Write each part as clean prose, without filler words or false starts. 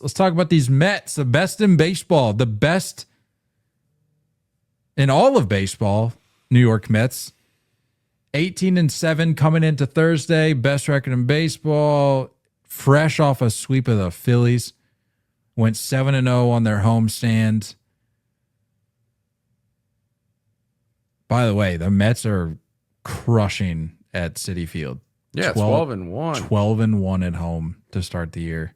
Let's talk about these Mets, the best in baseball, the best in all of baseball. New York Mets, 18-7 coming into Thursday, best record in baseball, fresh off a sweep of the Phillies. Went 7-0 on their homestand. By the way, the Mets are crushing at Citi Field. Yeah, 12-1. 12-1 at home to start the year.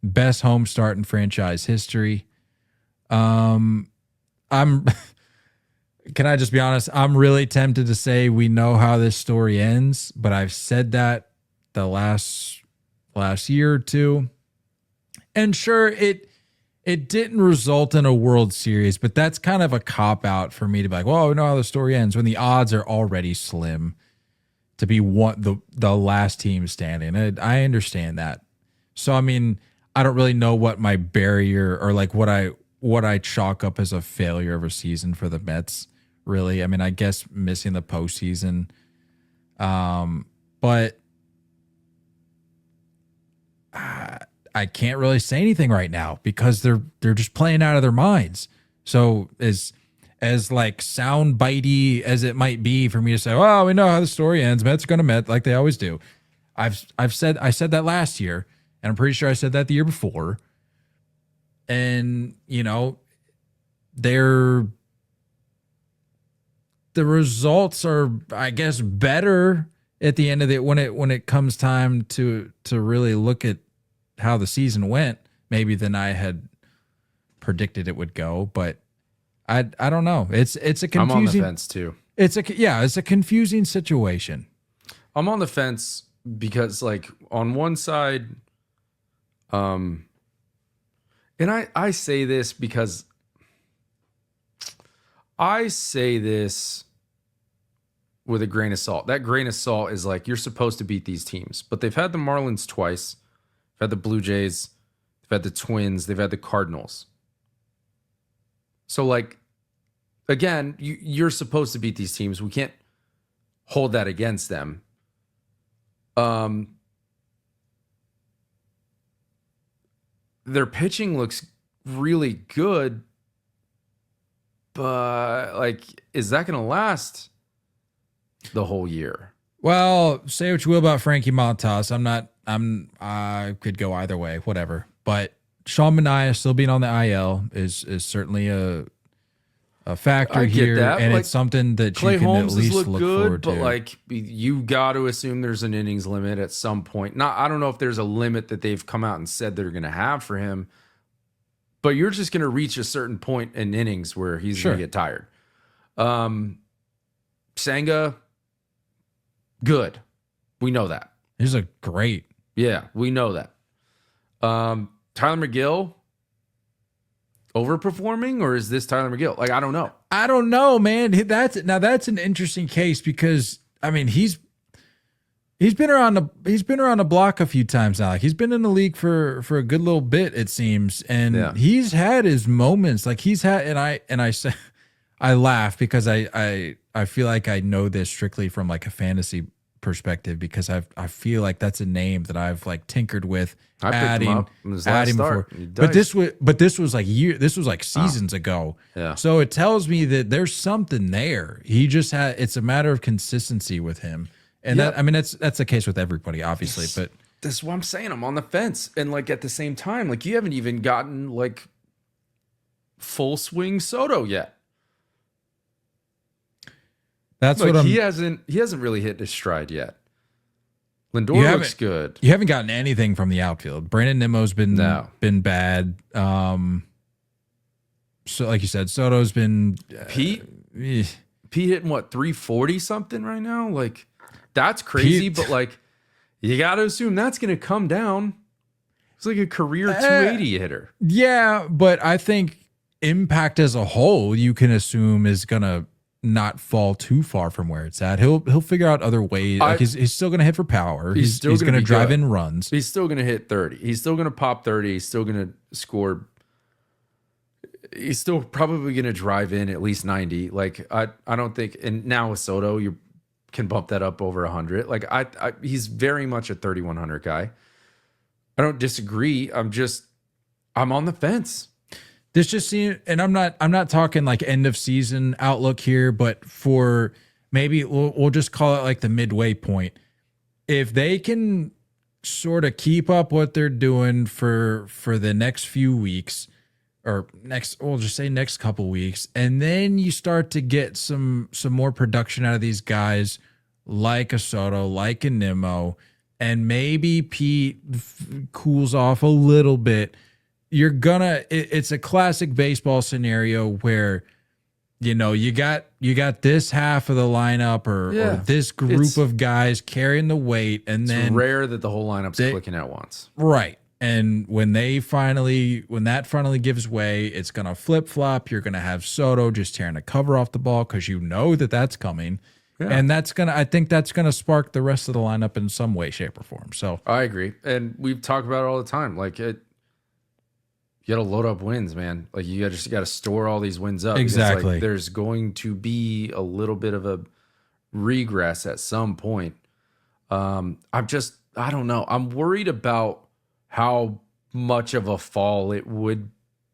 Best home start in franchise history. I'm can I just be honest? I'm really tempted to say we know how this story ends, but I've said that the last year or two. And sure, it didn't result in a World Series, but that's kind of a cop-out for me to be like, well, we know how the story ends when the odds are already slim to be the last team standing. I understand that. So, I mean, I don't really know what my barrier or like what I chalk up as a failure of a season for the Mets, really. I mean, I guess missing the postseason. But I can't really say anything right now because they're just playing out of their minds. So as like sound bitey as it might be for me to say, well, we know how the story ends. Mets are gonna Met like they always do. I said that last year, and I'm pretty sure I said that the year before. And you know, the results are, I guess, better at the end of it when it comes time to really look at how the season went, maybe than I had predicted it would go. But I don't know. It's a confusing. I'm on the fence too. It's a confusing situation. I'm on the fence because, like, on one side, and I say this because I say this with a grain of salt. That grain of salt is like, you're supposed to beat these teams, but they've had the Marlins twice, they've had the Blue Jays, they've had the Twins, they've had the Cardinals. So, like, again, you're supposed to beat these teams. We can't hold that against them. Their pitching looks really good, but like, is that going to last the whole year? Well, say what you will about Frankie Montas. I could go either way, whatever. But Sean Manaea still being on the IL is certainly a factor here, that. and like, it's something that Clay you can Holmes at least look look good, forward to. but like, you got to assume there's an innings limit at some point. I don't know if there's a limit that they've come out and said they're going to have for him, but you're just going to reach a certain point in innings where he's going to get tired. Senga, good. We know that. He's a great. Yeah, we know that. Tyler McGill, overperforming, or is this Tyler McGill? Like, I don't know. I don't know, man. That's an interesting case because I mean he's been around the block a few times now. Like, he's been in the league for a good little bit, it seems, and he's had his moments. Like, he's had, and I say, I laugh because I feel like I know this strictly from like a fantasy perspective because I feel like that's a name that I've like tinkered with adding before. But this was like seasons ago. Yeah. So it tells me that there's something there. He just it's a matter of consistency with him. And that's the case with everybody, obviously. But that's what I'm saying. I'm on the fence. And like, at the same time, like, you haven't even gotten like full swing Soto yet. That's like, what he hasn't really hit his stride yet. Lindor looks good. You haven't gotten anything from the outfield. Brandon Nimmo's been bad. So like you said, Soto's been Pete hitting what, 340 something right now? Like, that's crazy, but like, you got to assume that's going to come down. It's like a career 280 hitter. Yeah, but I think impact as a whole, you can assume is going to not fall too far from where it's at. He'll figure out other ways. Like, he's still going to hit for power. He's going to drive in runs. He's still going to hit 30. He's still going to pop 30. He's still going to score. He's still probably going to drive in at least 90. Like, I don't think, and now with Soto, you can bump that up over 100. Like, he's very much a 3,100 guy. I don't disagree. I'm just I'm on the fence. This just seems, and I'm not talking like end of season outlook here, but for maybe we'll just call it like the midway point. If they can sort of keep up what they're doing for the next few weeks, or we'll just say next couple weeks, and then you start to get some more production out of these guys like a Soto, like a Nimmo, and maybe Pete cools off a little bit. You're gonna, it's a classic baseball scenario where, you know, you got this half of the lineup or this group of guys carrying the weight, and it's then rare that the whole lineup's clicking at once. Right. And when that finally gives way, it's going to flip flop. You're going to have Soto just tearing the cover off the ball because you know that's coming. Yeah. And I think that's going to spark the rest of the lineup in some way, shape, or form. So I agree. And we've talked about it all the time. Like, you got to load up wins, man. Like, you just got to store all these wins up. Exactly. Like, there's going to be a little bit of a regress at some point. I don't know. I'm worried about how much of a fall it would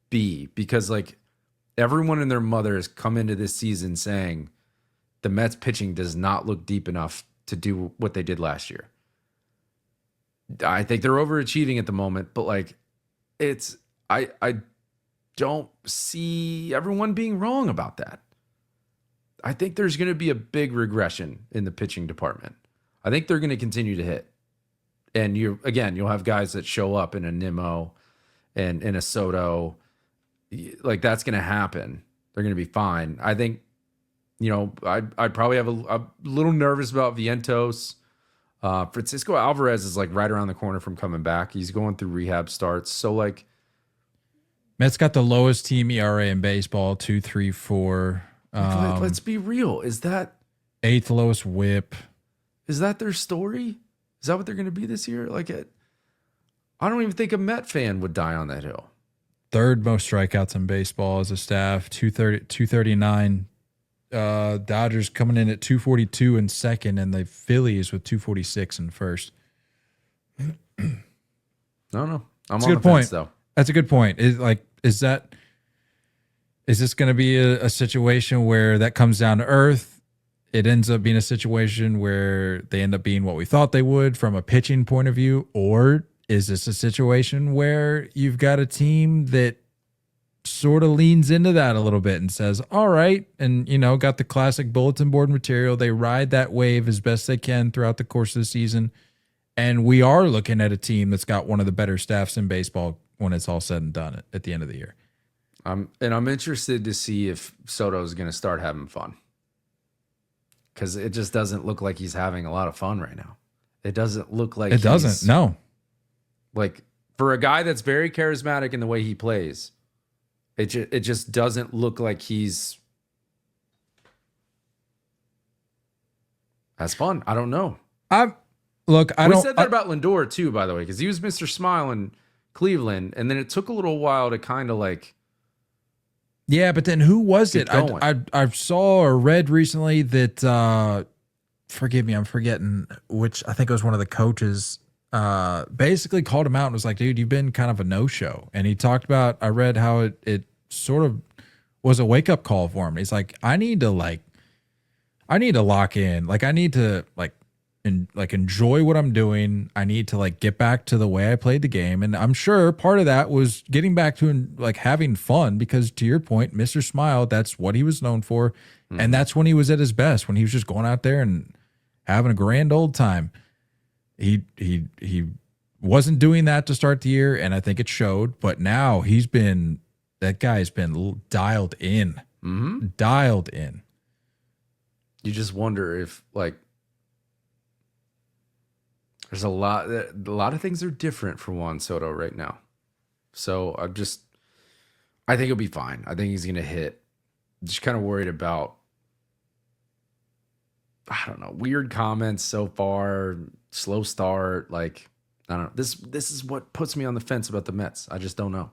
be, because like everyone and their mother has come into this season saying the Mets pitching does not look deep enough to do what they did last year. I think they're overachieving at the moment, but like I don't see everyone being wrong about that. I think there's going to be a big regression in the pitching department. I think they're going to continue to hit. And you'll have guys that show up in a Nimmo and in a Soto. Like, that's going to happen. They're going to be fine. I think, I'd probably have a little nervous about Vientos. Francisco Alvarez is like right around the corner from coming back. He's going through rehab starts. So like, Mets got the lowest team ERA in baseball, 2.34. Let's be real. Is that 8th lowest WHIP? Is that their story? Is that what they're going to be this year? Like, I don't even think a Met fan would die on that hill. 3rd most strikeouts in baseball as a staff, 239. Dodgers coming in at 242 in second, and the Phillies with 246 in first. No. I'm That's on a the good point. fence, though. That's a good point. Is this going to be a situation where that comes down to earth? It ends up being a situation where they end up being what we thought they would from a pitching point of view? Or is this a situation where you've got a team that sort of leans into that a little bit and says, all right, and, got the classic bulletin board material. They ride that wave as best they can throughout the course of the season. And we are looking at a team that's got one of the better staffs in baseball when it's all said and done at the end of the year. I'm interested to see if Soto is going to start having fun. Because it just doesn't look like he's having a lot of fun right now. It doesn't look like no. Like, for a guy that's very charismatic in the way he plays, it just doesn't look like he's has fun. I don't know. We said that about Lindor too, by the way, because he was Mr. Smile in Cleveland, and then it took a little while to kind of like. Yeah, but then who was it? I saw or read recently that, forgive me, I'm forgetting which, I think it was one of the coaches, basically called him out and was like, dude, you've been kind of a no-show. And he talked about, I read how it sort of was a wake-up call for him. He's like, I need to lock in. Like, I need to enjoy what I'm doing. I need to get back to the way I played the game. And I'm sure part of that was getting back to having fun, because to your point, Mr. Smile, that's what he was known for. Mm-hmm. And that's when he was at his best, when he was just going out there and having a grand old time. He wasn't doing that to start the year, and I think it showed, but now that guy's been dialed in. Mm-hmm. Dialed in. You just wonder if there's a lot of things are different for Juan Soto right now. So I think he'll be fine. I think he's going to hit. Just kind of worried about, I don't know, weird comments so far, slow start. I don't know. This is what puts me on the fence about the Mets. I just don't know.